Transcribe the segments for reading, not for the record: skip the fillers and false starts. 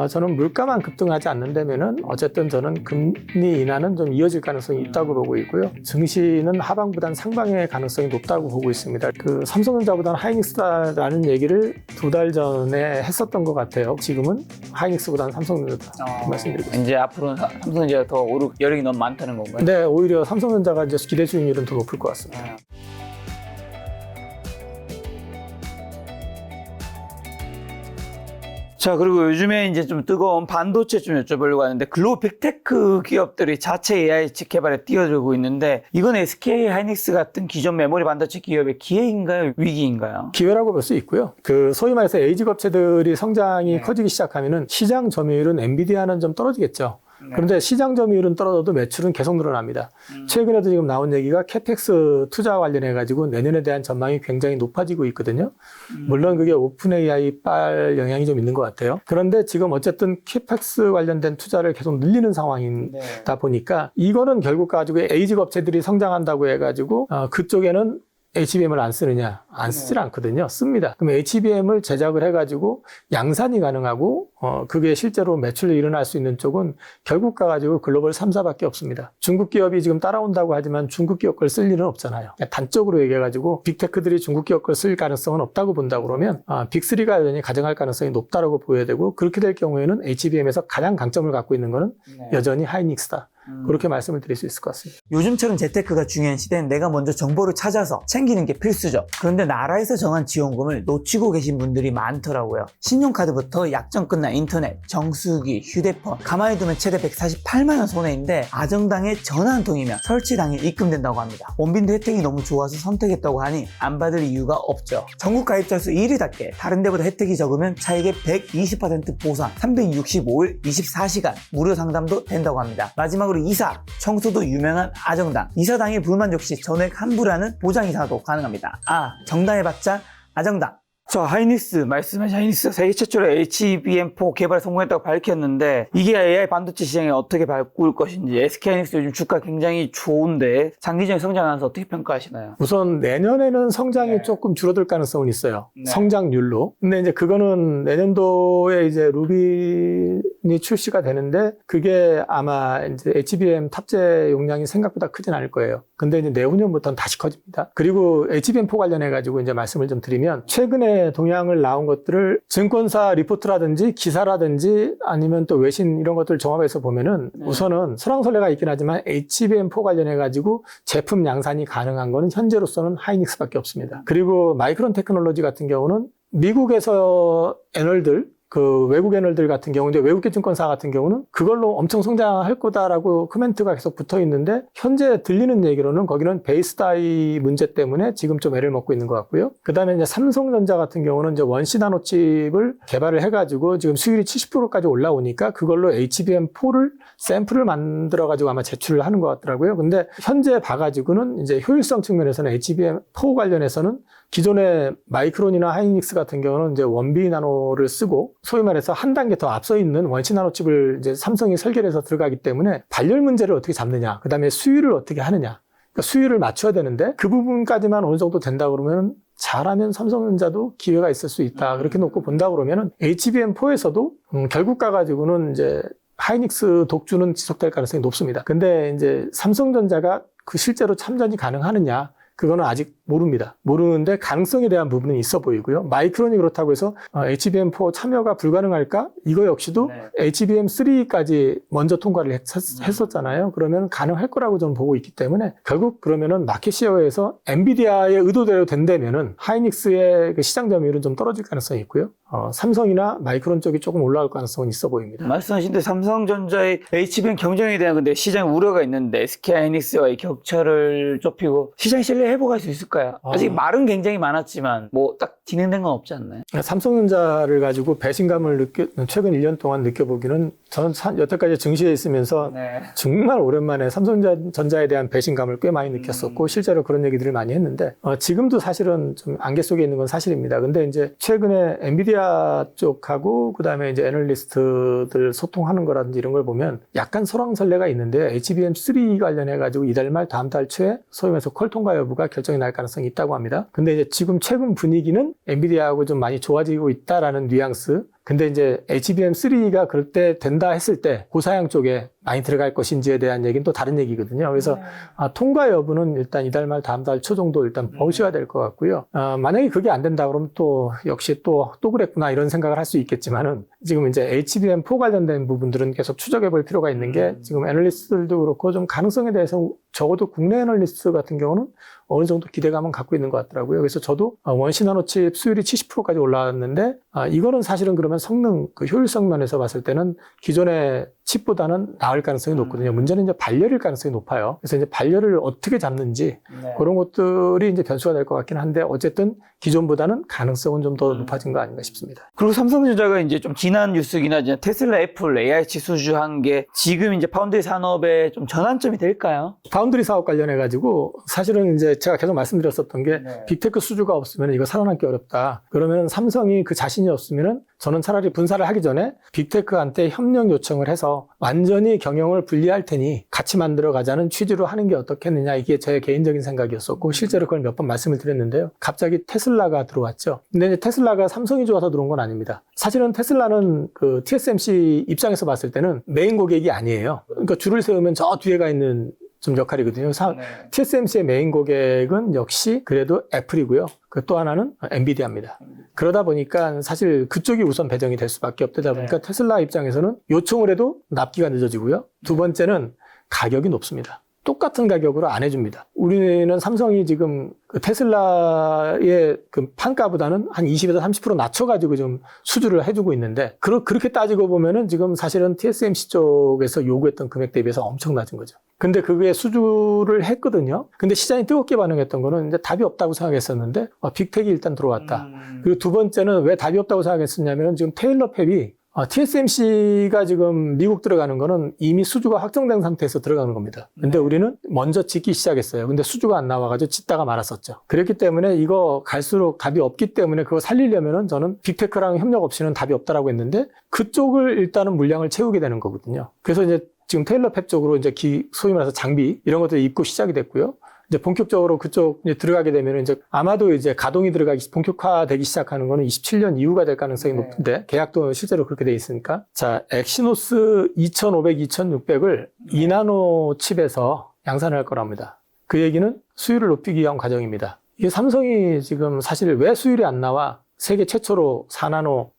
저는 물가만 급등하지 않는다면은 어쨌든 저는 금리 인하는 좀 이어질 가능성이 있다고 보고 있고요. 증시는 하방보단 상방의 가능성이 높다고 보고 있습니다. 그 삼성전자보다는 하이닉스다라는 얘기를 2달 전에 했었던 것 같아요. 지금은 하이닉스보다는 삼성전자다 말씀드리고 있습니다. 이제 앞으로는 삼성전자가 더 오를 여력이 너무 많다는 건가요? 네, 오히려 삼성전자가 이제 기대 수익률은 더 높을 것 같습니다. 자, 그리고 요즘에 이제 좀 뜨거운 반도체 좀 여쭤보려고 하는데, 글로벌 빅테크 기업들이 자체 AI 칩 개발에 뛰어들고 있는데, 이건 SK 하이닉스 같은 기존 메모리 반도체 기업의 기회인가요? 위기인가요? 기회라고 볼 수 있고요. 그 소위 말해서 에이지 업체들이 성장이 커지기 시작하면은 시장 점유율은 엔비디아는 좀 떨어지겠죠. 그런데 시장 점유율은 떨어져도 매출은 계속 늘어납니다. 최근에도 지금 나온 얘기가 캐펙스 투자 관련해 가지고 내년에 대한 전망이 굉장히 높아지고 있거든요. 물론 그게 오픈 AI 빨 영향이 좀 있는 것 같아요. 그런데 지금 어쨌든 캐펙스 관련된 투자를 계속 늘리는 상황이다 보니까 이거는 결국 가지고 에이지 업체들이 성장한다고 해가지고 그쪽에는 HBM을 안 쓰느냐? 안 쓰질 않거든요. 씁니다. 그럼 HBM을 제작을 해가지고 양산이 가능하고, 그게 실제로 매출이 일어날 수 있는 쪽은 결국 가가지고 글로벌 3사밖에 없습니다. 중국 기업이 지금 따라온다고 하지만 중국 기업 걸 쓸 일은 없잖아요. 단적으로 얘기해가지고 빅테크들이 중국 기업 걸 쓸 가능성은 없다고 본다고 그러면, 빅3가 여전히 가정할 가능성이 높다고 보여야 되고, 그렇게 될 경우에는 HBM에서 가장 강점을 갖고 있는 거는 여전히 하이닉스다. 그렇게 말씀을 드릴 수 있을 것 같습니다. 요즘처럼 재테크가 중요한 시대엔 내가 먼저 정보를 찾아서 챙기는 게 필수죠. 그런데 나라에서 정한 지원금을 놓치고 계신 분들이 많더라고요. 신용카드부터 약정 끝난 인터넷, 정수기, 휴대폰, 가만히 두면 최대 148만 원 손해인데 아정당에 전화 한 통이면 설치 당일 입금된다고 합니다. 원빈도 혜택이 너무 좋아서 선택했다고 하니 안 받을 이유가 없죠. 전국 가입자 수 1위답게 다른 데보다 혜택이 적으면 차액의 120% 보상, 365일 24시간 무료 상담도 된다고 합니다. 마지막으로 이사, 청소도 유명한 아정당. 이사 당일 불만족 시 전액 환불하는 보장 이사도 가능합니다. 정당해봤자 아정당. 저 하이닉스, 말씀하신 하이닉스가 세계 최초로 HBM4 개발에 성공했다고 밝혔는데 이게 AI 반도체 시장에 어떻게 바꿀 것인지, SK 하이닉스 요즘 주가 굉장히 좋은데 장기적인 성장하면서 어떻게 평가하시나요? 우선 내년에는 성장이 조금 줄어들 가능성은 있어요. 성장률로. 근데 이제 그거는 내년도에 이제 루빈이 출시가 되는데 그게 아마 이제 HBM 탑재 용량이 생각보다 크진 않을 거예요. 근데 이제 내후년부터는 다시 커집니다. 그리고 HBM4 관련해 가지고 이제 말씀을 좀 드리면 최근에 동향을 나온 것들을 증권사 리포트라든지 기사라든지 아니면 또 외신 이런 것들 종합해서 보면은 우선은 설왕설래가 있긴 하지만 HBM4 관련해 가지고 제품 양산이 가능한 거는 현재로서는 하이닉스밖에 없습니다. 그리고 마이크론 테크놀로지 같은 경우는 미국에서 애널들 그 외국 애널들 같은 경우, 이제 외국계 증권사 같은 경우는 그걸로 엄청 성장할 거다라고 코멘트가 계속 붙어 있는데, 현재 들리는 얘기로는 거기는 베이스 다이 문제 때문에 지금 좀 애를 먹고 있는 것 같고요. 그 다음에 이제 삼성전자 같은 경우는 이제 원시 나노칩을 개발을 해가지고 지금 수율이 70%까지 올라오니까 그걸로 HBM4를 샘플을 만들어가지고 아마 제출을 하는 것 같더라고요. 근데 현재 봐가지고는 이제 효율성 측면에서는 HBM4 관련해서는 기존의 마이크론이나 하이닉스 같은 경우는 이제 원비 나노를 쓰고 소위 말해서 한 단계 더 앞서 있는 원시 나노칩을 이제 삼성이 설계를 해서 들어가기 때문에 발열 문제를 어떻게 잡느냐, 그 다음에 수율을 어떻게 하느냐, 그러니까 수율을 맞춰야 되는데 그 부분까지만 어느 정도 된다 그러면 잘하면 삼성전자도 기회가 있을 수 있다. 그렇게 놓고 본다 그러면은 HBM4에서도 결국 가가지고는 이제 하이닉스 독주는 지속될 가능성이 높습니다. 근데 이제 삼성전자가 그 실제로 참전이 가능하느냐, 그거는 아직 모릅니다. 모르는데 가능성에 대한 부분은 있어 보이고요. 마이크론이 그렇다고 해서 HBM4 참여가 불가능할까? 이거 역시도 HBM3까지 먼저 통과를 했었잖아요. 그러면 가능할 거라고 저는 보고 있기 때문에 결국 그러면은 마켓 시어에서 엔비디아의 의도대로 된다면은 하이닉스의 그 시장 점유율은 좀 떨어질 가능성이 있고요. 삼성이나 마이크론 쪽이 조금 올라갈 가능성은 있어 보입니다. 말씀하신 대로 삼성전자의 HBM 경쟁에 대한 근데 시장 우려가 있는데 SK 하이닉스와의 격차를 좁히고 시장 신뢰 회복할 수 있을까요? 아직 말은 굉장히 많았지만 뭐 딱 진행된 건 없지 않나요? 삼성전자를 가지고 배신감을 최근 1년 동안 느껴보기는 저는 여태까지 증시에 있으면서 정말 오랜만에 삼성전자에 대한 배신감을 꽤 많이 느꼈었고 실제로 그런 얘기들을 많이 했는데 지금도 사실은 좀 안개 속에 있는 건 사실입니다. 근데 이제 최근에 엔비디아 쪽하고 그다음에 이제 애널리스트들 소통하는 거라든지 이런 걸 보면 약간 설왕설래가 있는데 HBM3 관련해 가지고 이달 말 다음 달 초에 소위 말해서 퀄 통과 여부가 결정이 날 가능성이 있다고 합니다. 근데 이제 지금 최근 분위기는 엔비디아하고 좀 많이 좋아지고 있다라는 뉘앙스, 근데 이제 HBM3가 그럴 때 된다 했을 때 고사양 쪽에 많이 들어갈 것인지에 대한 얘기는 또 다른 얘기거든요. 그래서 통과 여부는 일단 이달 말 다음 달 초 정도 일단 보셔야 될 것 같고요. 만약에 그게 안 된다 그러면 또 역시 또 그랬구나 이런 생각을 할 수 있겠지만은 지금 이제 HBM4 관련된 부분들은 계속 추적해 볼 필요가 있는 게 지금 애널리스트들도 그렇고 좀 가능성에 대해서 적어도 국내 애널리스트 같은 경우는 어느 정도 기대감은 갖고 있는 것 같더라고요. 그래서 저도 원시 나노칩 수율이 70%까지 올라왔는데 이거는 사실은 그러면 성능, 그 효율성 면에서 봤을 때는 기존의 칩보다는 나을 가능성이 높거든요. 문제는 이제 발열일 가능성이 높아요. 그래서 이제 발열을 어떻게 잡는지 그런 것들이 이제 변수가 될 것 같긴 한데 어쨌든 기존보다는 가능성은 좀 더 높아진 거 아닌가 싶습니다. 그리고 삼성전자가 이제 좀 지난 뉴스기나 이제 테슬라, 애플, AI치 수주한 게 지금 이제 파운드리 산업의 좀 전환점이 될까요? 파운드리 사업 관련해가지고 사실은 이제 제가 계속 말씀드렸었던 게 빅테크 수주가 없으면 이거 살아남기 어렵다. 그러면 삼성이 그 자신이 없으면은 저는 차라리 분사를 하기 전에 빅테크한테 협력 요청을 해서 완전히 경영을 분리할 테니 같이 만들어 가자는 취지로 하는 게 어떻겠느냐. 이게 제 개인적인 생각이었었고 실제로 그걸 몇 번 말씀을 드렸는데요. 갑자기 테슬라가 들어왔죠. 근데 이제 테슬라가 삼성이 좋아서 들어온 건 아닙니다. 사실은 테슬라는 그 TSMC 입장에서 봤을 때는 메인 고객이 아니에요. 그러니까 줄을 세우면 저 뒤에가 있는 좀 역할이거든요. TSMC의 메인 고객은 역시 그래도 애플이고요. 그 또 하나는 엔비디아입니다. 그러다 보니까 사실 그쪽이 우선 배정이 될 수밖에 없다 보니까 테슬라 입장에서는 요청을 해도 납기가 늦어지고요. 두 번째는 가격이 높습니다. 똑같은 가격으로 안 해줍니다. 우리는 삼성이 지금 그 테슬라의 그 판가보다는 한 20에서 30% 낮춰가지고 좀 수주를 해주고 있는데 그렇게 따지고 보면은 지금 사실은 TSMC 쪽에서 요구했던 금액 대비해서 엄청 낮은 거죠. 근데 그게 수주를 했거든요. 근데 시장이 뜨겁게 반응했던 거는 이제 답이 없다고 생각했었는데 빅텍이 일단 들어왔다. 그리고 두 번째는 왜 답이 없다고 생각했었냐면은 지금 테일러 팹이 TSMC가 지금 미국 들어가는 거는 이미 수주가 확정된 상태에서 들어가는 겁니다. 근데 우리는 먼저 짓기 시작했어요. 근데 수주가 안 나와가지고 짓다가 말았었죠. 그렇기 때문에 이거 갈수록 답이 없기 때문에 그거 살리려면은 저는 빅테크랑 협력 없이는 답이 없다라고 했는데 그쪽을 일단은 물량을 채우게 되는 거거든요. 그래서 이제 지금 테일러 팹 쪽으로 이제 소위 말해서 장비 이런 것들이 입고 시작이 됐고요. 이제 본격적으로 그쪽 이제 들어가게 되면 이제 아마도 이제 가동이 본격화되기 시작하는 거는 27년 이후가 될 가능성이 높은데 계약도 실제로 그렇게 돼 있으니까. 자, 엑시노스 2500, 2600을 2나노 칩에서 양산을 할 거랍니다. 그 얘기는 수율을 높이기 위한 과정입니다. 이게 삼성이 지금 사실 왜 수율이 안 나와? 세계 최초로 4나노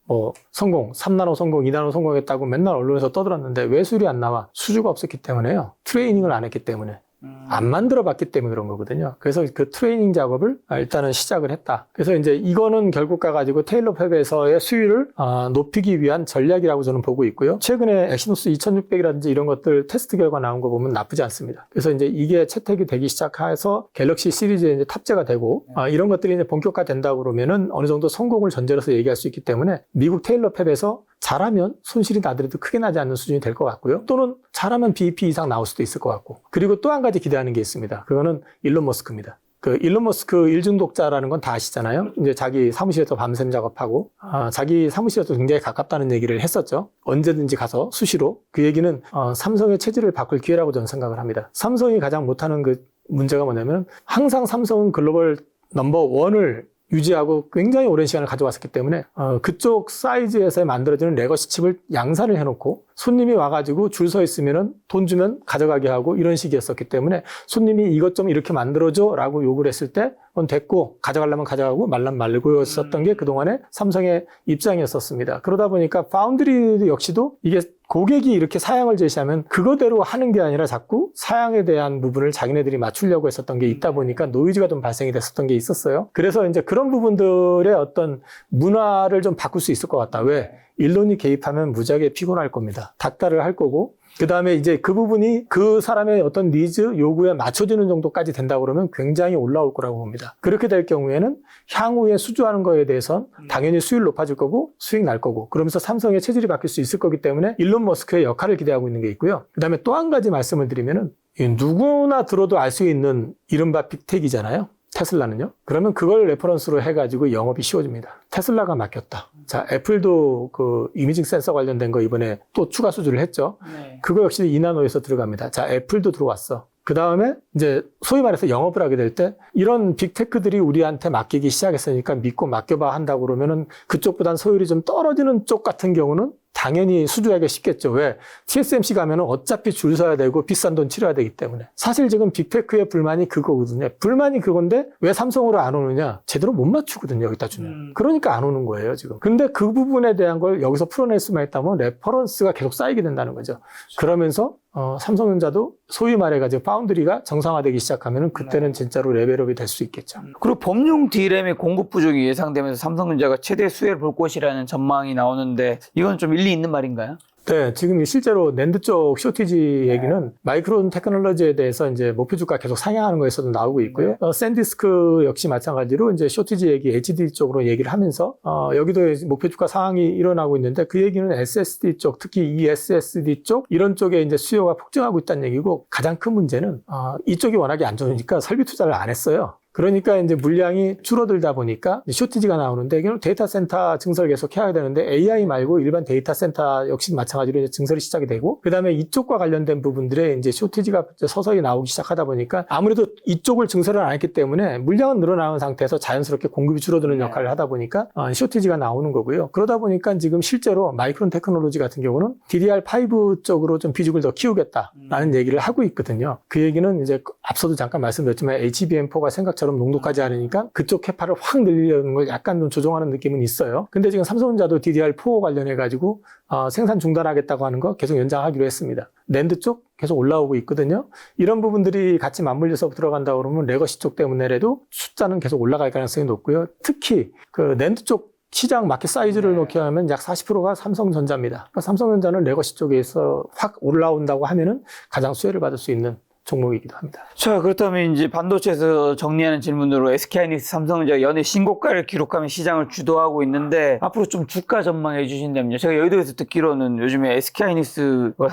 성공, 3나노 성공, 2나노 성공했다고 맨날 언론에서 떠들었는데 왜 수율이 안 나와? 수주가 없었기 때문에요. 트레이닝을 안 했기 때문에. 안 만들어 봤기 때문에 그런 거거든요. 그래서 그 트레이닝 작업을 일단은 시작을 했다. 그래서 이제 이거는 결국 가가지고 테일러 팹에서의 수율을 높이기 위한 전략이라고 저는 보고 있고요. 최근에 엑시노스 2600이라든지 이런 것들 테스트 결과 나온 거 보면 나쁘지 않습니다. 그래서 이제 이게 채택이 되기 시작해서 갤럭시 시리즈에 이제 탑재가 되고 이런 것들이 이제 본격화된다고 그러면은 어느 정도 성공을 전제로서 얘기할 수 있기 때문에 미국 테일러 팹에서 잘하면 손실이 나더라도 크게 나지 않는 수준이 될 것 같고요. 또는 잘하면 BEP 이상 나올 수도 있을 것 같고. 그리고 또 한 가지 기대하는 게 있습니다. 그거는 일론 머스크입니다. 그 일론 머스크 일중독자라는 건 다 아시잖아요. 이제 자기 사무실에서 밤샘 작업하고 자기 사무실에서 굉장히 가깝다는 얘기를 했었죠. 언제든지 가서 수시로. 그 얘기는 삼성의 체질을 바꿀 기회라고 저는 생각을 합니다. 삼성이 가장 못하는 그 문제가 뭐냐면 항상 삼성은 글로벌 넘버 1을 유지하고 굉장히 오랜 시간을 가져왔었기 때문에 그쪽 사이즈에서 만들어지는 레거시 칩을 양산을 해놓고 손님이 와가지고 줄 서 있으면은 돈 주면 가져가게 하고 이런 식이었었기 때문에 손님이 이것 좀 이렇게 만들어줘 라고 요구를 했을 때 그건 됐고 가져가려면 가져가고 말라면 말고였었던 게 그동안의 삼성의 입장이었었습니다. 그러다 보니까 파운드리 역시도 이게 고객이 이렇게 사양을 제시하면 그거대로 하는 게 아니라 자꾸 사양에 대한 부분을 자기네들이 맞추려고 했었던 게 있다 보니까 노이즈가 좀 발생이 됐었던 게 있었어요. 그래서 이제 그런 부분들의 어떤 문화를 좀 바꿀 수 있을 것 같다. 왜? 일론이 개입하면 무지하게 피곤할 겁니다. 닥달을 할 거고 그 다음에 이제 그 부분이 그 사람의 어떤 니즈, 요구에 맞춰지는 정도까지 된다 그러면 굉장히 올라올 거라고 봅니다. 그렇게 될 경우에는 향후에 수주하는 거에 대해서 당연히 수율 높아질 거고 수익 날 거고 그러면서 삼성의 체질이 바뀔 수 있을 거기 때문에 일론 머스크의 역할을 기대하고 있는 게 있고요. 그 다음에 또 한 가지 말씀을 드리면은 누구나 들어도 알 수 있는 이른바 빅텍이잖아요. 테슬라는요. 그러면 그걸 레퍼런스로 해가지고 영업이 쉬워집니다. 테슬라가 맡겼다. 자, 애플도 그 이미징 센서 관련된 거 이번에 또 추가 수주를 했죠. 그거 역시 2나노에서 들어갑니다. 자, 애플도 들어왔어. 그 다음에 이제 소위 말해서 영업을 하게 될 때 이런 빅테크들이 우리한테 맡기기 시작했으니까 믿고 맡겨봐 한다고 그러면은 그쪽보단 소율이 좀 떨어지는 쪽 같은 경우는 당연히 수주하기가 쉽겠죠. 왜? TSMC 가면은 어차피 줄 서야 되고 비싼 돈 치러야 되기 때문에. 사실 지금 빅테크의 불만이 그거거든요. 불만이 그건데 왜 삼성으로 안 오느냐? 제대로 못 맞추거든요. 여기다 주면. 그러니까 안 오는 거예요, 지금. 근데 그 부분에 대한 걸 여기서 풀어낼 수만 있다면 레퍼런스가 계속 쌓이게 된다는 거죠. 그러면서 삼성전자도 소위 말해가지고 파운드리가 정상화되기 시작하면은 그때는 진짜로 레벨업이 될 수 있겠죠. 그리고 범용 D램의 공급 부족이 예상되면서 삼성전자가 최대 수혜를 볼 것이라는 전망이 나오는데 이건 좀 일리 있는 말인가요? 네, 지금 실제로 낸드 쪽 쇼티지 얘기는 마이크론 테크놀로지에 대해서 이제 목표 주가 계속 상향하는 거에서도 나오고 있고요. 샌디스크 역시 마찬가지로 이제 쇼티지 얘기, HDD 쪽으로 얘기를 하면서 여기도 목표 주가 상황이 일어나고 있는데 그 얘기는 SSD 쪽, 특히 ESSD 쪽 이런 쪽에 이제 수요가 폭증하고 있다는 얘기고 가장 큰 문제는 이쪽이 워낙에 안 좋으니까 설비 투자를 안 했어요. 그러니까 이제 물량이 줄어들다 보니까 쇼티지가 나오는데 이게 데이터 센터 증설 계속 해야 되는데 AI 말고 일반 데이터 센터 역시 마찬가지로 이제 증설이 시작이 되고 그다음에 이쪽과 관련된 부분들에 이제 쇼티지가 서서히 나오기 시작하다 보니까 아무래도 이쪽을 증설을 안 했기 때문에 물량은 늘어나는 상태에서 자연스럽게 공급이 줄어드는 역할을 하다 보니까 쇼티지가 나오는 거고요. 그러다 보니까 지금 실제로 마이크론 테크놀로지 같은 경우는 DDR5 쪽으로 좀 비중을 더 키우겠다라는 얘기를 하고 있거든요. 그 얘기는 이제 앞서도 잠깐 말씀드렸지만 HBM4가 생각처럼 녹록하지 않으니까 그쪽 캐파를 확 늘리려는 걸 약간 좀 조정하는 느낌은 있어요. 근데 지금 삼성전자도 DDR4 관련해가지고 생산 중단하겠다고 하는 거 계속 연장하기로 했습니다. 낸드 쪽 계속 올라오고 있거든요. 이런 부분들이 같이 맞물려서 들어간다 그러면 레거시 쪽 때문에라도 숫자는 계속 올라갈 가능성이 높고요. 특히 그 낸드 쪽 시장 마켓 사이즈를 놓게 하면 약 40%가 삼성전자입니다. 그러니까 삼성전자는 레거시 쪽에서 확 올라온다고 하면은 가장 수혜를 받을 수 있는 종목이기도 합니다. 자, 그렇다면 이제 반도체에서 정리하는 질문으로 SK하이닉스, 삼성전자가 연일 신고가를 기록하며 시장을 주도하고 있는데 앞으로 좀 주가 전망해 주신다면요. 제가 여의도에서 듣기로는 요즘에 SK하이닉스와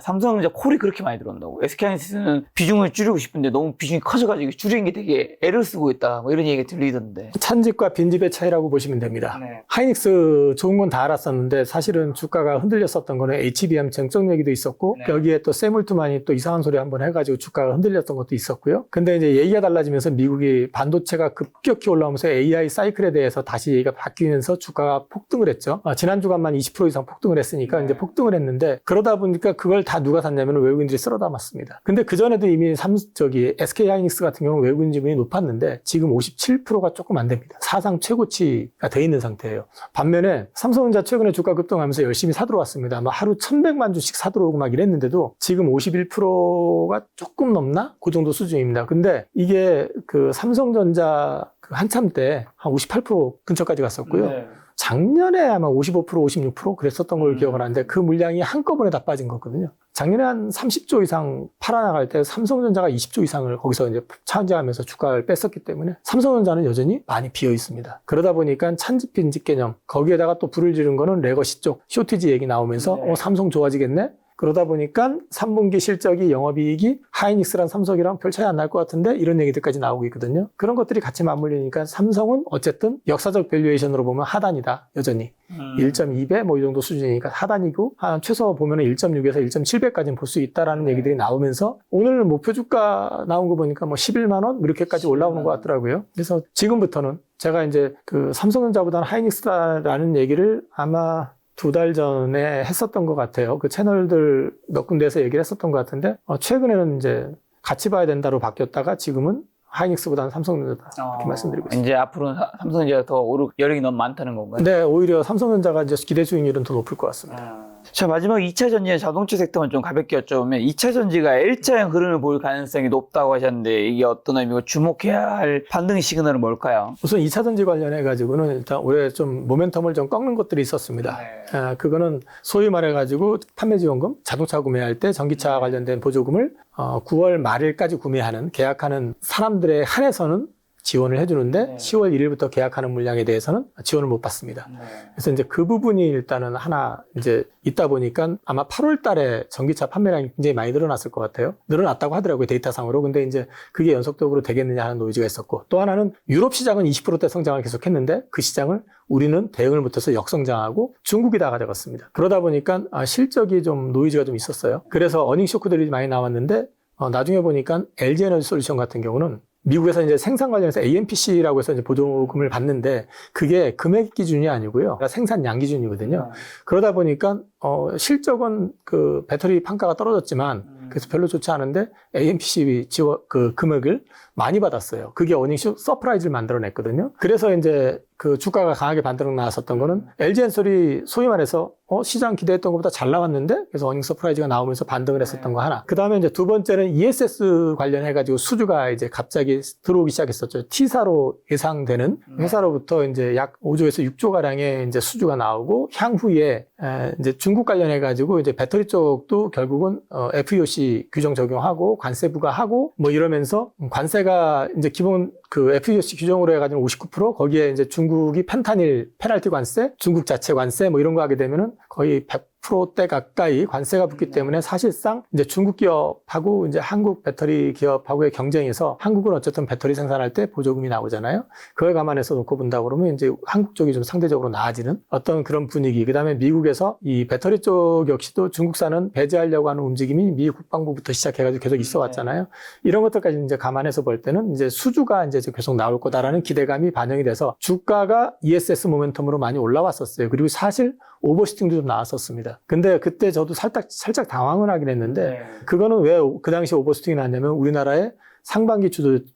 삼성전자 콜이 그렇게 많이 들어온다고. SK하이닉스는 비중을 줄이고 싶은데 너무 비중이 커져가지고 줄이는 게 되게 애를 쓰고 있다. 뭐 이런 얘기가 들리던데. 찬집과 빈집의 차이라고 보시면 됩니다. 네. 하이닉스 좋은 건 다 알았었는데 사실은 주가가 흔들렸었던 거는 HBM 쟁점 얘기도 있었고 네. 여기에 또 세물트만이 또 이상한 소리 한번 해가지고 주가가 흔들렸던 것도 있었고요. 근데 이제 얘기가 달라지면서 미국이 반도체가 급격히 올라오면서 AI 사이클에 대해서 다시 얘기가 바뀌면서 주가가 폭등을 했죠. 지난 주간만 20% 이상 폭등을 했으니까 네. 이제 폭등을 했는데 그러다 보니까 그걸 다 누가 샀냐면 외국인들이 쓸어 담았습니다. 근데 그전에도 이미 SK 하이닉스 같은 경우는 외국인 지분이 높았는데 지금 57%가 조금 안 됩니다. 사상 최고치가 돼 있는 상태예요. 반면에 삼성전자 최근에 주가 급등하면서 열심히 사들어왔습니다. 뭐 하루 1100만 주씩 사들어오고 막 이랬는데도 지금 51%가 조금 넘나? 그 정도 수준입니다. 근데 이게 그 삼성전자 그 한참 때 한 58% 근처까지 갔었고요. 네. 작년에 아마 55%, 56% 그랬었던 걸 기억을 하는데 그 물량이 한꺼번에 다 빠진 거거든요. 작년에 한 30조 이상 팔아나갈 때 삼성전자가 20조 이상을 거기서 이제 차지하면서 주가를 뺐었기 때문에 삼성전자는 여전히 많이 비어 있습니다. 그러다 보니까 찬집 빈집 개념 거기에다가 또 불을 지른 거는 레거시 쪽 쇼티지 얘기 나오면서 삼성 좋아지겠네? 그러다 보니까 3분기 실적이 영업이익이 하이닉스랑 삼성이랑 별 차이 안 날 것 같은데 이런 얘기들까지 나오고 있거든요. 그런 것들이 같이 맞물리니까 삼성은 어쨌든 역사적 밸류에이션으로 보면 하단이다. 여전히 1.2배 뭐 이 정도 수준이니까 하단이고 한 최소 보면 1.6에서 1.7배까지는 볼 수 있다라는 얘기들이 나오면서 오늘 목표 주가 나온 거 보니까 뭐 11만 원 이렇게까지 올라오는 것 같더라고요. 그래서 지금부터는 제가 이제 그 삼성전자보다는 하이닉스다라는 얘기를 아마 2달 전에 했었던 것 같아요. 그 채널들 몇 군데에서 얘기를 했었던 것 같은데 최근에는 이제 같이 봐야 된다로 바뀌었다가 지금은 하이닉스보다는 삼성전자다 이렇게 말씀드리고 있습니다. 이제 앞으로는 삼성전자가 더 오를 여력이 너무 많다는 건가요? 네, 오히려 삼성전자가 이제 기대 수익률은 더 높을 것 같습니다. 자, 마지막 2차 전지의 자동차 섹터만 좀 가볍게 여쭤보면 2차 전지가 L자형 흐름을 보일 가능성이 높다고 하셨는데 이게 어떤 의미고 주목해야 할 반등 시그널은 뭘까요? 우선 2차 전지 관련해 가지고는 일단 올해 좀 모멘텀을 좀 꺾는 것들이 있었습니다. 그거는 소위 말해 가지고 판매 지원금, 자동차 구매할 때 전기차 관련된 보조금을 9월 말일까지 구매하는 계약하는 사람들에 한해서는 지원을 해주는데 10월 1일부터 계약하는 물량에 대해서는 지원을 못 받습니다. 그래서 이제 그 부분이 일단은 하나 이제 있다 보니까 아마 8월 달에 전기차 판매량이 굉장히 많이 늘어났을 것 같아요. 늘어났다고 하더라고요, 데이터상으로. 근데 이제 그게 연속적으로 되겠느냐 하는 노이즈가 있었고 또 하나는 유럽 시장은 20%대 성장을 계속했는데 그 시장을 우리는 대응을 못해서 역성장하고 중국이 다 가져갔습니다. 그러다 보니까 실적이 좀 노이즈가 좀 있었어요. 그래서 어닝 쇼크들이 많이 나왔는데 나중에 보니까 LG 에너지 솔루션 같은 경우는 미국에서 이제 생산 관련해서 AMPC라고 해서 이제 보조금을 받는데 그게 금액 기준이 아니고요. 그러니까 생산량 기준이거든요. 그러다 보니까 실적은 그 배터리 판가가 떨어졌지만 그래서 별로 좋지 않은데 AMPC 지원 그 금액을 많이 받았어요. 그게 어닝 서프라이즈를 만들어냈거든요. 그래서 이제 그 주가가 강하게 반등 나왔었던 거는 LG엔솔이 소위 말해서 시장 기대했던 것보다 잘 나왔는데 그래서 어닝 서프라이즈가 나오면서 반등을 했었던 거 하나. 그 다음에 이제 두 번째는 ESS 관련해가지고 수주가 이제 갑자기 들어오기 시작했었죠. T사로 예상되는 회사로부터 이제 약 5조에서 6조 가량의 이제 수주가 나오고 향후에 이제 중국 관련해가지고 이제 배터리 쪽도 결국은 FEOC 규정 적용하고 관세 부과하고 뭐 이러면서 관세가 이제 기본 그 FEOC 규정으로 해가지고 59% 거기에 이제 중국이 펜타닐 페널티 관세, 중국 자체 관세 뭐 이런 거 하게 되면은 거의 100%대 가까이 관세가 붙기 때문에 사실상 이제 중국 기업하고 이제 한국 배터리 기업하고의 경쟁에서 한국은 어쨌든 배터리 생산할 때 보조금이 나오잖아요. 그걸 감안해서 놓고 본다 그러면 이제 한국 쪽이 좀 상대적으로 나아지는 어떤 그런 분위기. 그다음에 미국에서 이 배터리 쪽 역시도 중국산은 배제하려고 하는 움직임이 미 국방부부터 시작해가지고 계속 있어 왔잖아요. 이런 것들까지 이제 감안해서 볼 때는 이제 수주가 이제 계속 나올 거다라는 기대감이 반영이 돼서 주가가 ESS 모멘텀으로 많이 올라왔었어요. 그리고 사실 오버슈팅도 좀 나왔었습니다. 근데 그때 저도 살짝 당황을 하긴 했는데 그거는 왜 그 당시 오버슈팅이 나왔냐면 우리나라의 상반기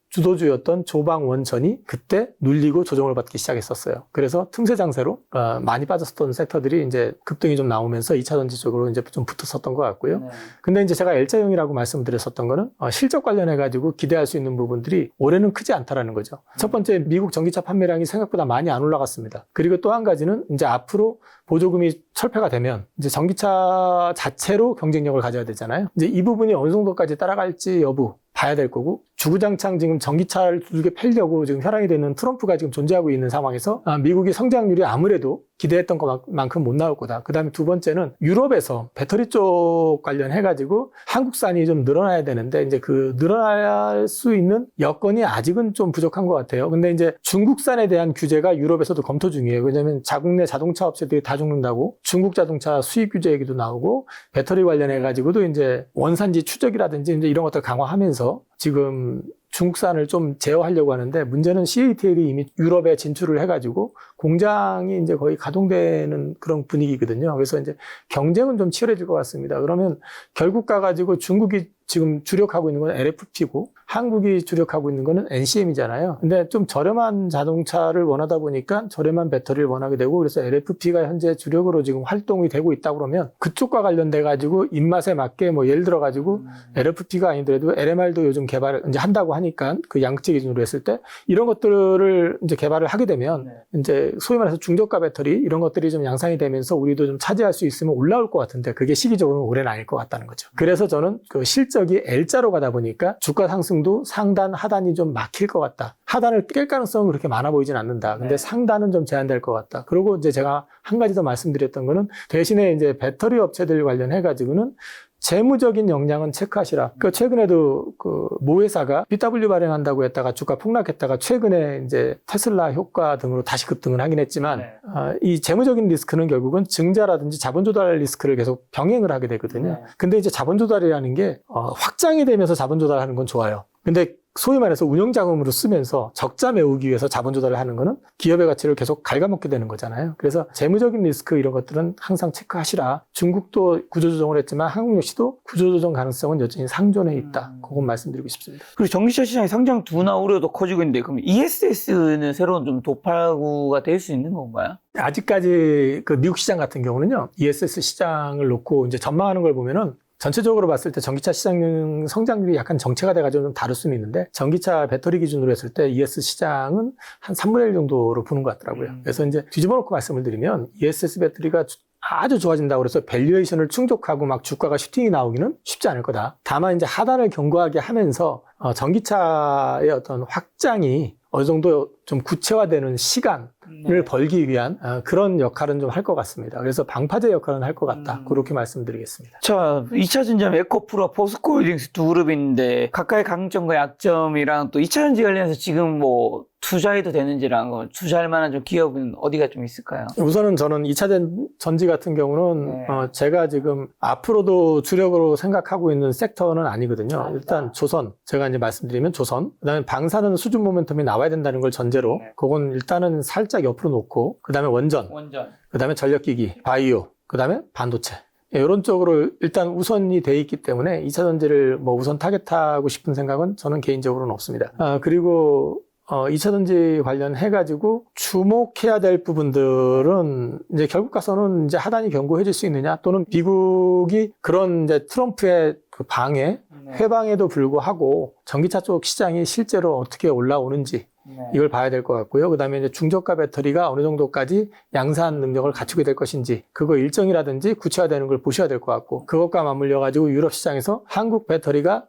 주도주였던 조방 원천이 그때 눌리고 조정을 받기 시작했었어요. 그래서 틈새 장세로 많이 빠졌었던 섹터들이 이제 급등이 좀 나오면서 2차 전지 쪽으로 이제 좀 붙었었던 것 같고요. 근데 이제 제가 L자형이라고 말씀드렸었던 거는 실적 관련해가지고 기대할 수 있는 부분들이 올해는 크지 않다라는 거죠. 첫 번째 미국 전기차 판매량이 생각보다 많이 안 올라갔습니다. 그리고 또 한 가지는 이제 앞으로 보조금이 철폐가 되면 이제 전기차 자체로 경쟁력을 가져야 되잖아요. 이제 이 부분이 어느 정도까지 따라갈지 여부 봐야 될 거고 주구장창 지금 전기차를 두들겨 패려고 지금 혈안이 되는 트럼프가 지금 존재하고 있는 상황에서 미국의 성장률이 아무래도 기대했던 것만큼 못 나올 거다. 그 다음에 두 번째는 유럽에서 배터리 쪽 관련해가지고 한국산이 좀 늘어나야 되는데 이제 그 늘어날 수 있는 여건이 아직은 좀 부족한 것 같아요. 근데 이제 중국산에 대한 규제가 유럽에서도 검토 중이에요. 왜냐하면 자국 내 자동차 업체들이 다 죽는다고 중국 자동차 수입 규제 얘기도 나오고 배터리 관련해가지고도 이제 원산지 추적이라든지 이제 이런 것들 강화하면서 지금 중국산을 좀 제어하려고 하는데 문제는 CATL이 이미 유럽에 진출을 해가지고 공장이 이제 거의 가동되는 그런 분위기거든요. 그래서 이제 경쟁은 좀 치열해질 것 같습니다. 그러면 결국 가가지고 중국이 지금 주력하고 있는 건 LFP고 한국이 주력하고 있는 거는 NCM이잖아요. 근데 좀 저렴한 자동차를 원하다 보니까 저렴한 배터리를 원하게 되고 그래서 LFP가 현재 주력으로 지금 활동이 되고 있다 그러면 그쪽과 관련돼 가지고 입맛에 맞게 뭐 예를 들어 가지고 LFP가 아니더라도 LMR도 요즘 개발을 이제 한다고 하니까 그 양극재 기준으로 했을 때 이런 것들을 이제 개발을 하게 되면 이제 소위 말해서 중저가 배터리 이런 것들이 좀 양산이 되면서 우리도 좀 차지할 수 있으면 올라올 것 같은데 그게 시기적으로는 올해는 아닐 것 같다는 거죠. 그래서 저는 그 실적이 L자로 가다 보니까 주가 상승도 상단 하단이 좀 막힐 것 같다. 하단을 깰 가능성은 그렇게 많아 보이진 않는다. 근데 상단은 좀 제한될 것 같다. 그리고 이제 제가 한 가지 더 말씀드렸던 거는 대신에 이제 배터리 업체들 관련해 가지고는 재무적인 역량은 체크하시라. 그 최근에도 그 모 회사가 BW 발행한다고 했다가 주가 폭락했다가 최근에 이제 테슬라 효과 등으로 다시 급등을 하긴 했지만 이 재무적인 리스크는 결국은 증자라든지 자본 조달 리스크를 계속 병행을 하게 되거든요. 근데 이제 자본 조달이라는 게 확장이 되면서 자본 조달하는 건 좋아요. 근데 소위 말해서 운영 자금으로 쓰면서 적자 메우기 위해서 자본 조달을 하는 거는 기업의 가치를 계속 갉아먹게 되는 거잖아요. 그래서 재무적인 리스크 이런 것들은 항상 체크하시라. 중국도 구조조정을 했지만 한국 역시도 구조조정 가능성은 여전히 상존해 있다. 그건 말씀드리고 싶습니다. 그리고 전기차 시장의 상장 둔화 우려도 커지고 있는데 그럼 ESS는 새로운 좀 도파구가 될 수 있는 건가요? 아직까지 그 미국 시장 같은 경우는요, ESS 시장을 놓고 이제 전망하는 걸 보면은 전체적으로 봤을 때 전기차 시장 성장률이 약간 정체가 돼가지고 좀 다를 수는 있는데 전기차 배터리 기준으로 했을 때 ES 시장은 한 3분의 1 정도로 보는 것 같더라고요. 그래서 이제 뒤집어 놓고 말씀을 드리면 ESS 배터리가 아주 좋아진다고 그래서 밸류에이션을 충족하고 막 주가가 슈팅이 나오기는 쉽지 않을 거다. 다만 이제 하단을 견고하게 하면서 전기차의 어떤 확장이 어느 정도 좀 구체화되는 시간을 벌기 위한 그런 역할은 좀 할 것 같습니다. 그래서 방파제 역할은 할 것 같다. 그렇게 말씀드리겠습니다. 자, 2차전지 에코프로와 포스코홀딩스 두 그룹인데 각각의 강점과 약점이랑 또 2차전지 관련해서 지금 뭐 투자해도 되는지랑 투자할 만한 좀 기업은 어디가 좀 있을까요? 우선은 저는 2차 전지 같은 경우는 제가 지금 앞으로도 주력으로 생각하고 있는 섹터는 아니거든요. 일단 조선, 제가 이제 말씀드리면 조선, 그다음에 방사능 수준 모멘텀이 나와야 된다는 걸 전제로 그건 일단은 살짝 옆으로 놓고 그다음에 원전. 그다음에 전력기기, 바이오, 그다음에 반도체. 이런 쪽으로 일단 우선이 돼 있기 때문에 2차 전지를 뭐 우선 타겟하고 싶은 생각은 저는 개인적으로는 없습니다. 그리고 2차 전지 관련해가지고 주목해야 될 부분들은 이제 결국 가서는 이제 하단이 견고해질 수 있느냐 또는 미국이 그런 이제 트럼프의 그 방해, 회방에도 불구하고 전기차 쪽 시장이 실제로 어떻게 올라오는지 이걸 봐야 될 것 같고요. 그 다음에 이제 중저가 배터리가 어느 정도까지 양산 능력을 갖추게 될 것인지 그거 일정이라든지 구체화되는 걸 보셔야 될 것 같고 그것과 맞물려가지고 유럽 시장에서 한국 배터리가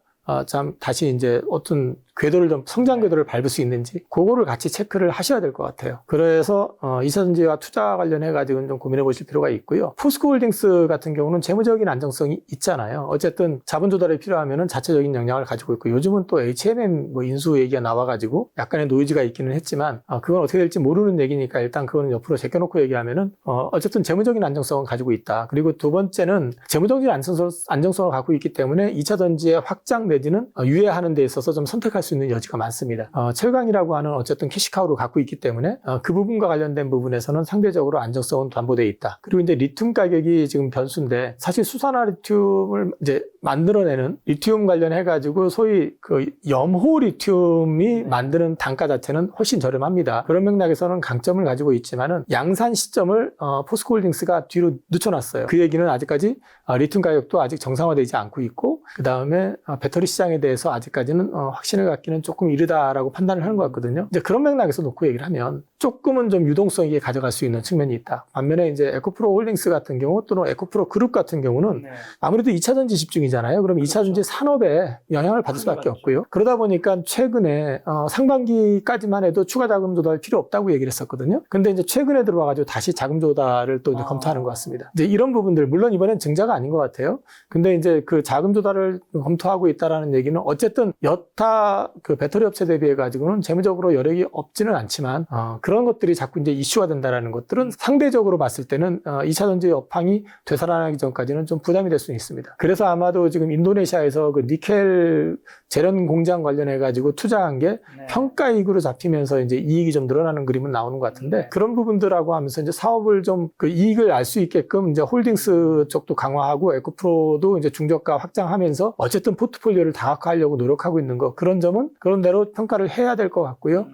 다시 이제 어떤 궤도를 좀 성장 궤도를 밟을 수 있는지 그거를 같이 체크를 하셔야 될 것 같아요. 그래서 2차 전지와 투자 관련해 가지고는 좀 고민해 보실 필요가 있고요. 포스코홀딩스 같은 경우는 재무적인 안정성이 있잖아요. 어쨌든 자본 조달이 필요하면은 자체적인 역량을 가지고 있고 요즘은 또 H&M 뭐 인수 얘기가 나와 가지고 약간의 노이즈가 있기는 했지만 그건 어떻게 될지 모르는 얘기니까 일단 그거는 옆으로 제껴놓고 얘기하면은 어쨌든 재무적인 안정성은 가지고 있다. 그리고 두 번째는 재무적인 안정성을 갖고 있기 때문에 2차 전지의 확장 내지는 유예하는 데 있어서 좀 선택할 수 있는 여지가 많습니다. 철강이라고 하는 어쨌든 캐시카우를 갖고 있기 때문에 그 부분과 관련된 부분에서는 상대적으로 안정성은 담보되어 있다. 그리고 이제 리튬 가격이 지금 변수인데 사실 수산화 리튬을 이제 만들어내는 리튬 관련해가지고 소위 그 염호 리튬이 만드는 단가 자체는 훨씬 저렴합니다. 그런 맥락에서는 강점을 가지고 있지만은 양산 시점을 포스코홀딩스가 뒤로 늦춰놨어요. 그 얘기는 아직까지 리튬 가격도 아직 정상화되지 않고 있고 그 다음에 배터리 시장에 대해서 아직까지는 확신을 갖기는 조금 이르다라고 판단을 하는 것 같거든요. 이제 그런 맥락에서 놓고 얘기를 하면 조금은 좀 유동성 있게 가져갈 수 있는 측면이 있다. 반면에 이제 에코프로 홀딩스 같은 경우 또는 에코프로 그룹 같은 경우는 아무래도 2차 전지 집중이잖아요. 그럼 2차 전지 산업에 영향을 받을 수밖에 없고요. 그러다 보니까 최근에 상반기까지만 해도 추가 자금 조달 필요 없다고 얘기를 했었거든요. 근데 이제 최근에 들어와가지고 다시 자금 조달을 또 이제 검토하는 것 같습니다. 이제 이런 부분들 물론 이번엔 증자가 아닌 것 같아요. 근데 이제 그 자금 조달을 검토하고 있다라는 얘기는 어쨌든 여타 그 배터리 업체 대비해 가지고는 재무적으로 여력이 없지는 않지만 그런 것들이 자꾸 이제 이슈가 된다라는 것들은 상대적으로 봤을 때는 2차 전지 업황이 되살아나기 전까지는 좀 부담이 될 수 있습니다. 그래서 아마도 지금 인도네시아에서 그 니켈 재련 공장 관련해 가지고 투자한 게 평가이익으로 잡히면서 이제 이익이 좀 늘어나는 그림은 나오는 것 같은데 그런 부분들하고 하면서 이제 사업을 좀 그 이익을 알 수 있게끔 이제 홀딩스 쪽도 강화하고 에코프로도 이제 중저가 확장하면서 어쨌든 포트폴리오를 다각화하려고 노력하고 있는 거 그런 점은 그런 대로 평가를 해야 될 것 같고요.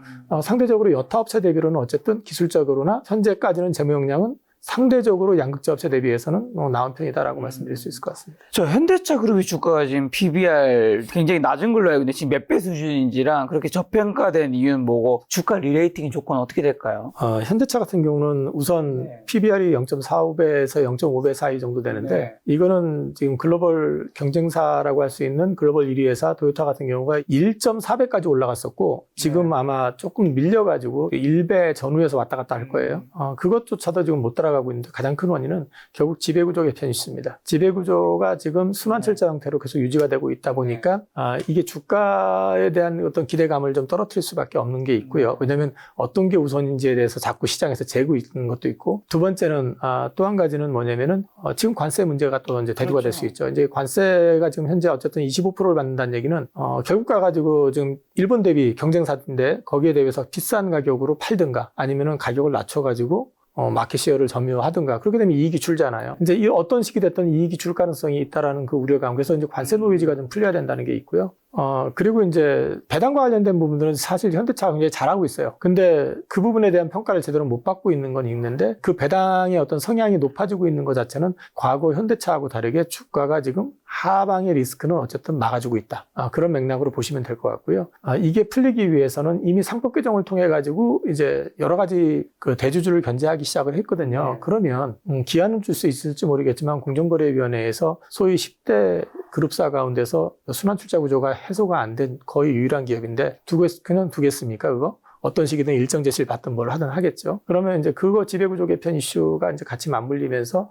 상대적으로 여타 업체 대비로는 어쨌든 기술적으로나 현재까지는 재무 역량은 상대적으로 양극재 업체 대비해서는 나은 편이다라고 말씀드릴 수 있을 것 같습니다. 저 현대차 그룹의 주가가 지금 PBR 굉장히 낮은 걸로 알고 있는데 지금 몇 배 수준인지랑 그렇게 저평가된 이유는 뭐고 주가 리레이팅 조건은 어떻게 될까요? 현대차 같은 경우는 우선 PBR이 0.45배에서 0.5배 사이 정도 되는데 이거는 지금 글로벌 경쟁사라고 할 수 있는 글로벌 1위 회사 도요타 같은 경우가 1.4배까지 올라갔었고 지금 아마 조금 밀려가지고 1배 전후에서 왔다 갔다 할 거예요. 그것조차도 지금 못 따라가고 있는데 가장 큰 원인은 결국 지배구조 개편이 있습니다. 지배구조가 지금 순환철자 형태로 계속 유지가 되고 있다 보니까 이게 주가에 대한 어떤 기대감을 좀 떨어뜨릴 수밖에 없는 게 있고요. 왜냐하면 어떤 게 우선인지에 대해서 자꾸 시장에서 재고 있는 것도 있고 두 번째는 또 한 가지는 뭐냐면은 지금 관세 문제가 또 이제 대두가 될 수 있죠. 이제 관세가 지금 현재 어쨌든 25%를 받는다는 얘기는 결국 가가지고 지금 일본 대비 경쟁사인데 거기에 대비해서 비싼 가격으로 팔든가 아니면은 가격을 낮춰가지고 마켓시어를 점유하든가 그렇게 되면 이익이 줄잖아요. 이제 이 어떤 식이 됐든 이익이 줄 가능성이 있다라는 그 우려감. 그래서 이제 관세 노이즈가 좀 풀려야 된다는 게 있고요. 그리고 이제 배당과 관련된 부분들은 사실 현대차가 굉장히 잘하고 있어요. 근데 그 부분에 대한 평가를 제대로 못 받고 있는 건 있는데 그 배당의 어떤 성향이 높아지고 있는 것 자체는 과거 현대차하고 다르게 주가가 지금 하방의 리스크는 어쨌든 막아주고 있다. 그런 맥락으로 보시면 될 것 같고요. 이게 풀리기 위해서는 이미 상법 개정을 통해 가지고 이제 여러 가지 그 대주주를 견제하기 시작을 했거든요. 그러면 기한은 줄 수 있을지 모르겠지만 공정거래위원회에서 소위 10대 그룹사 가운데서 순환출자 구조가 해소가 안 된 거의 유일한 기업인데 그냥 두겠습니까 그거? 어떤 식이든 일정 제시를 받든 뭘 하든 하겠죠. 그러면 이제 그거 지배구조 개편 이슈가 이제 같이 맞물리면서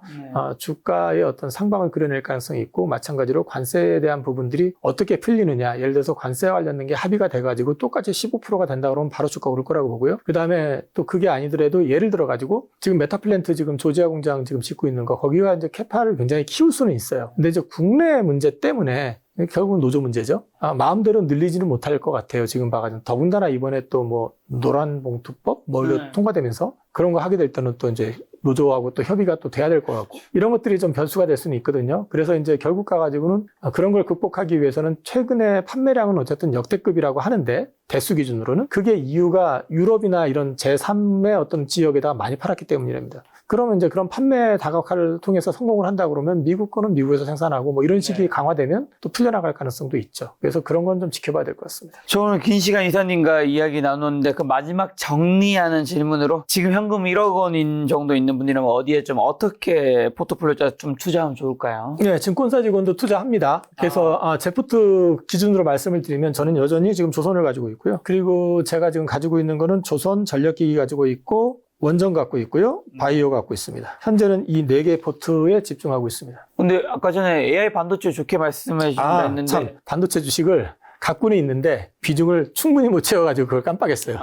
주가의 어떤 상방을 그려낼 가능성이 있고, 마찬가지로 관세에 대한 부분들이 어떻게 풀리느냐. 예를 들어서 관세와 관련된 게 합의가 돼가지고 똑같이 15%가 된다 그러면 바로 주가 오를 거라고 보고요. 그 다음에 또 그게 아니더라도 예를 들어가지고 지금 메타플랜트 지금 조지아 공장 지금 짓고 있는 거, 거기가 이제 캐파를 굉장히 키울 수는 있어요. 근데 이제 국내 문제 때문에 결국은 노조 문제죠. 마음대로 늘리지는 못할 것 같아요. 지금 봐가지고. 더군다나 이번에 또 뭐 노란봉투법 뭐 이런 통과되면서 그런 거 하게 될 때는 또 이제 노조하고 또 협의가 또 돼야 될 것 같고, 이런 것들이 좀 변수가 될 수는 있거든요. 그래서 이제 결국 가가지고는 그런 걸 극복하기 위해서는 최근에 판매량은 어쨌든 역대급이라고 하는데, 대수 기준으로는 그게 이유가 유럽이나 이런 제3의 어떤 지역에다가 많이 팔았기 때문이랍니다. 그러면 이제 그런 판매 다각화를 통해서 성공을 한다 그러면 미국 거는 미국에서 생산하고 뭐 이런 식이 강화되면 또 풀려나갈 가능성도 있죠. 그래서 그런 건 좀 지켜봐야 될 것 같습니다. 저 오늘 긴 시간 이사님과 이야기 나눴는데 그 마지막 정리하는 질문으로, 지금 현금 1억 원인 정도 있는 분이라면 어디에 좀 어떻게 포트폴리오 짜서 좀 투자하면 좋을까요? 네, 증권사 직원도 투자합니다. 그래서 제프트 기준으로 말씀을 드리면 저는 여전히 지금 조선을 가지고 있고요. 그리고 제가 지금 가지고 있는 거는 조선 전력기기 가지고 있고, 원전 갖고 있고요. 바이오 갖고 있습니다. 현재는 이 4개 포트에 집중하고 있습니다. 근데 아까 전에 AI 반도체 좋게 말씀해 주신다 했는데, 참, 반도체 주식을 갖고는 있는데 비중을 충분히 못 채워가지고 그걸 깜빡했어요.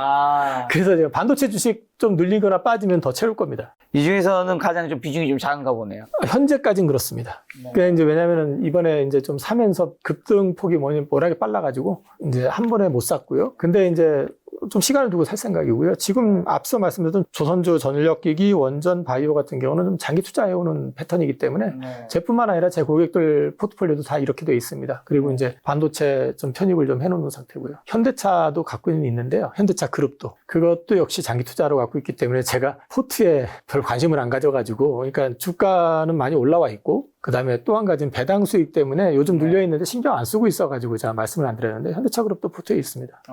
그래서 제가 반도체 주식 좀 늘리거나 빠지면 더 채울 겁니다. 이 중에서는 가장 좀 비중이 좀 작은가 보네요. 현재까지는 그렇습니다. 그러니까 이제 왜냐면은 이번에 이제 좀 사면서 급등폭이 워낙에 빨라가지고 이제 한 번에 못 샀고요. 근데 이제 좀 시간을 두고 살 생각이고요. 지금 앞서 말씀드렸던 조선주 전력기기, 원전, 바이오 같은 경우는 좀 장기 투자해오는 패턴이기 때문에 제뿐만 아니라 제 고객들 포트폴리오도 다 이렇게 돼 있습니다. 그리고 이제 반도체 좀 편입을 좀 해놓는 상태고요. 현대차도 갖고는 있는데요. 현대차 그룹도. 그것도 역시 장기 투자로 갖고 있기 때문에 제가 포트에 별 관심을 안 가져가지고, 그러니까 주가는 많이 올라와 있고, 그 다음에 또 한 가지는 배당 수익 때문에 요즘 눌려있는데 신경 안 쓰고 있어가지고 제가 말씀을 안 드렸는데 현대차 그룹도 포트에 있습니다.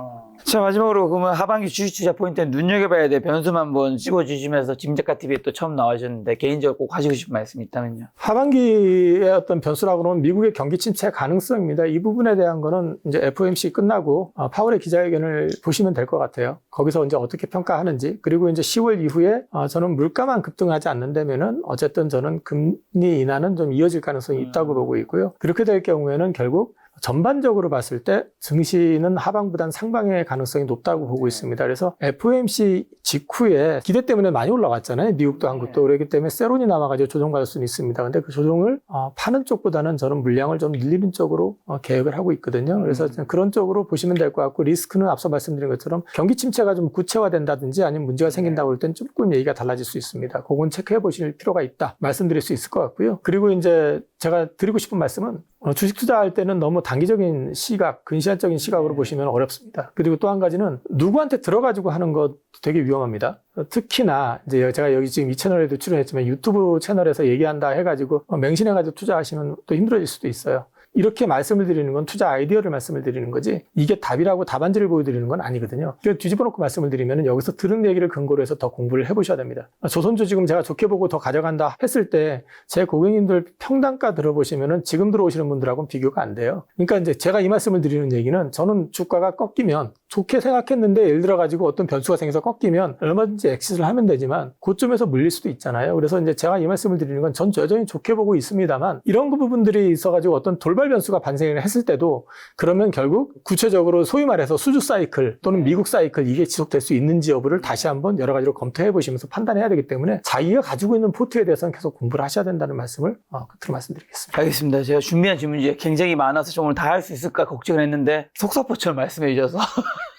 자, 마지막으로 그러면 하반기 주식 투자 포인트는 눈여겨봐야 될 변수만 한번 찝어주시면서 짐작가 TV에 또 처음 나와주셨는데 개인적으로 꼭 하시고 싶은 말씀이 있다면요. 하반기의 어떤 변수라고 하면 미국의 경기 침체 가능성입니다. 이 부분에 대한 거는 이제 FOMC 끝나고 파월의 기자회견을 보시면 될 것 같아요. 거기서 이제 어떻게 평가하는지, 그리고 이제 10월 이후에 저는 물가만 급등하지 않는다면은 어쨌든 저는 금리 인하는 좀 이어질 가능성이 있다고 보고 있고요. 그렇게 될 경우에는 결국 전반적으로 봤을 때 증시는 하방보단 상방의 가능성이 높다고 보고 있습니다. 그래서 FOMC 직후에 기대 때문에 많이 올라갔잖아요. 미국도 한국도. 그렇기 때문에 세론이 남아가지고 조정받을 수는 있습니다. 근데 그 조정을 파는 쪽보다는 저는 물량을 좀 늘리는 쪽으로 계획을 하고 있거든요. 그래서 그런 쪽으로 보시면 될 것 같고, 리스크는 앞서 말씀드린 것처럼 경기 침체가 좀 구체화된다든지 아니면 문제가 생긴다고 할 땐 조금 얘기가 달라질 수 있습니다. 그건 체크해 보실 필요가 있다 말씀드릴 수 있을 것 같고요. 그리고 이제 제가 드리고 싶은 말씀은 주식 투자할 때는 너무 단기적인 시각, 근시안적인 시각으로 보시면 어렵습니다. 그리고 또 한 가지는 누구한테 들어가지고 하는 것도 되게 위험합니다. 특히나 이제 제가 여기 지금 이 채널에도 출연했지만 유튜브 채널에서 얘기한다 해가지고 맹신해가지고 투자하시면 또 힘들어질 수도 있어요. 이렇게 말씀을 드리는 건 투자 아이디어를 말씀을 드리는 거지, 이게 답이라고 답안지를 보여드리는 건 아니거든요. 그래서 뒤집어 놓고 말씀을 드리면 여기서 들은 얘기를 근거로 해서 더 공부를 해보셔야 됩니다. 조선주 지금 제가 좋게 보고 더 가져간다 했을 때 제 고객님들 평단가 들어보시면은 지금 들어오시는 분들하고는 비교가 안 돼요. 그러니까 이제 제가 이 말씀을 드리는 얘기는, 저는 주가가 꺾이면 좋게 생각했는데 예를 들어가지고 어떤 변수가 생겨서 꺾이면 얼마든지 엑시트를 하면 되지만 그쯤에서 물릴 수도 있잖아요. 그래서 이제 제가 이 말씀을 드리는 건 전 여전히 좋게 보고 있습니다만, 이런 부분들이 있어가지고 어떤 돌발 변수가 반생을 했을 때도 그러면 결국 구체적으로 소위 말해서 수주 사이클 또는 미국 사이클, 이게 지속될 수 있는지 여부를 다시 한번 여러 가지로 검토해 보시면서 판단해야 되기 때문에 자기가 가지고 있는 포트에 대해서는 계속 공부를 하셔야 된다는 말씀을 끝으로 말씀드리겠습니다. 알겠습니다. 제가 준비한 질문이 굉장히 많아서 좀 오늘 다 할 수 있을까 걱정을 했는데 속사포처럼 말씀해 주셔서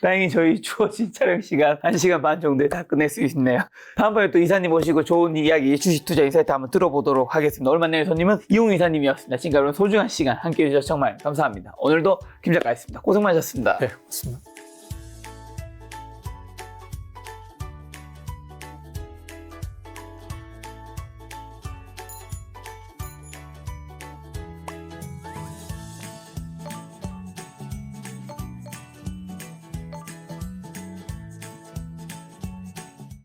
다행히 저희 주어진 촬영 시간 1시간 반 정도에 다 끝낼 수 있네요. 다음번에 또 이사님 모시고 좋은 이야기, 주식 투자 인사이트 한번 들어보도록 하겠습니다. 오늘 만나는 손님은 이용 이사님이었습니다. 지금까지 소중한 시간 함께해 주셔서 정말 감사합니다. 오늘도 김 작가였습니다. 고생 많으셨습니다. 네, 고맙습니다.